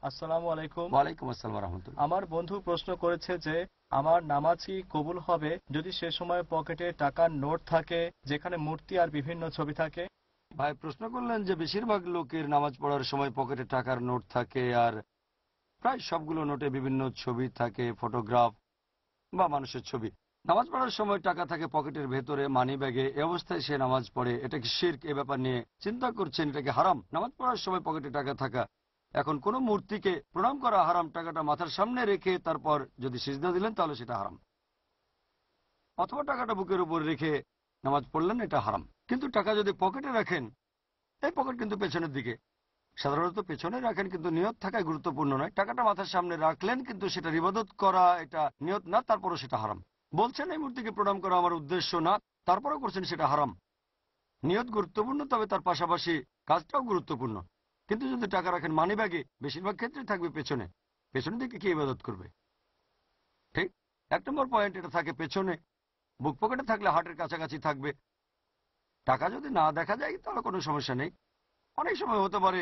আসসালামু আলাইকুম। ওয়ালাইকুম আসসালাম রহমতুল্লাহ। আমার বন্ধু প্রশ্ন করেছে যে আমার নামাজ কি কবুল হবে যদি সে সময় পকেটে টাকার নোট থাকে যেখানে মূর্তি আর বিভিন্ন ছবি থাকে? ভাই প্রশ্ন করলেন যে বেশিরভাগ লোকের নামাজ পড়ার সময় পকেটে টাকার নোট থাকে, আর প্রায় সবগুলো নোটে বিভিন্ন ছবি থাকে, ফটোগ্রাফ বা মানুষের ছবি। নামাজ পড়ার সময় টাকা থাকে পকেটের ভেতরে, মানি ব্যাগে, এ অবস্থায় সে নামাজ পড়ে, এটা কি শিরক? এ ব্যাপার নিয়ে চিন্তা করছেন, এটা কি হারাম নামাজ পড়ার সময় পকেটে টাকা থাকা? এখন কোনো মূর্তিকে প্রণাম করা হারাম, টাকাটা মাথার সামনে রেখে তারপর যদি সিজদা দিলেন তাহলে সেটা হারাম, অথবা টাকাটা বুকের উপর রেখে নামাজ পড়লেন, এটা হারাম। কিন্তু টাকা যদি পকেটে রাখেন, এই পকেট কিন্তু পেছনের দিকে, সাধারণত পেছনে রাখেন, কিন্তু নিয়ত থাকায় গুরুত্বপূর্ণ নয়। টাকাটা মাথার সামনে রাখলেন কিন্তু সেটা ইবাদত করা, এটা নিয়ত না, তারপরও সেটা হারাম। বলছেন এই মূর্তিকে প্রণাম করা আমার উদ্দেশ্য না, তারপরেও করছেন, সেটা হারাম। নিয়ত গুরুত্বপূর্ণ, তবে তার পাশাপাশি কাজটাও গুরুত্বপূর্ণ। কিন্তু যদি টাকা রাখেন মানি ব্যাগে, বেশিরভাগ ক্ষেত্রে থাকবে পেছনে, পেছনের দিকে কি ইবাদত করবে? ঠিক। 1 নম্বর পয়েন্ট, এটা থাকে পেছনে। বুক পকেটে থাকলে হার্টের কাছাকাছি থাকবে। টাকা যদি না দেখা যায় তাহলে কোনো সমস্যা নেই। অনেক সময় হতে পারে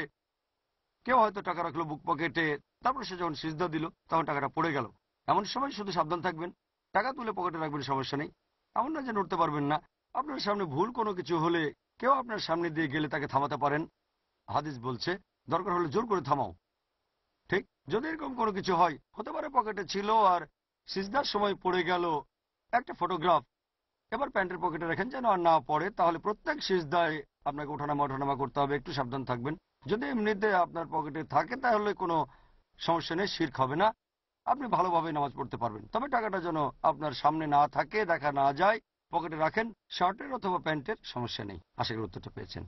কেউ হয়তো টাকা রাখলো বুক পকেটে, তারপর সে যখন সিজদা দিল তখন টাকাটা পড়ে গেল। এমন সময় শুধু সাবধান থাকবেন, টাকা তুলে পকেটে রাখবেন, সমস্যা নেই। এমন না যে নড়তে পারবেন না। আপনার সামনে ভুল কোনো কিছু হলে কেউ আপনার সামনে দিয়ে গেলে তাকে থামাতে পারেন। হাদিস বলছে দরকার হলে জোর করে থামাও। ঠিক। যদি এরকম কোনো কিছু হয়, হতে পারে পকেটে ছিল আর সিজদার সময় পড়ে গেল একটা ফটোগ্রাফ, এবার প্যান্টের পকেটে রাখেন যেন আর না পড়ে, তাহলে প্রত্যেক সিজদায় আপনাকে ওঠানামা ওঠানামা করতে হবে, একটু সাবধান থাকবেন। যদি এমনিতে আপনার পকেটে থাকে তাহলে কোনো সমস্যা নেই, শিরক হবে না, আপনি ভালোভাবে নামাজ পড়তে পারবেন। তবে টাকাটা যেন আপনার সামনে না থাকে, দেখা না যায়, পকেটে রাখেন, শার্টের অথবা প্যান্টের, সমস্যা নেই। আশা করি উত্তরটা পেয়েছেন।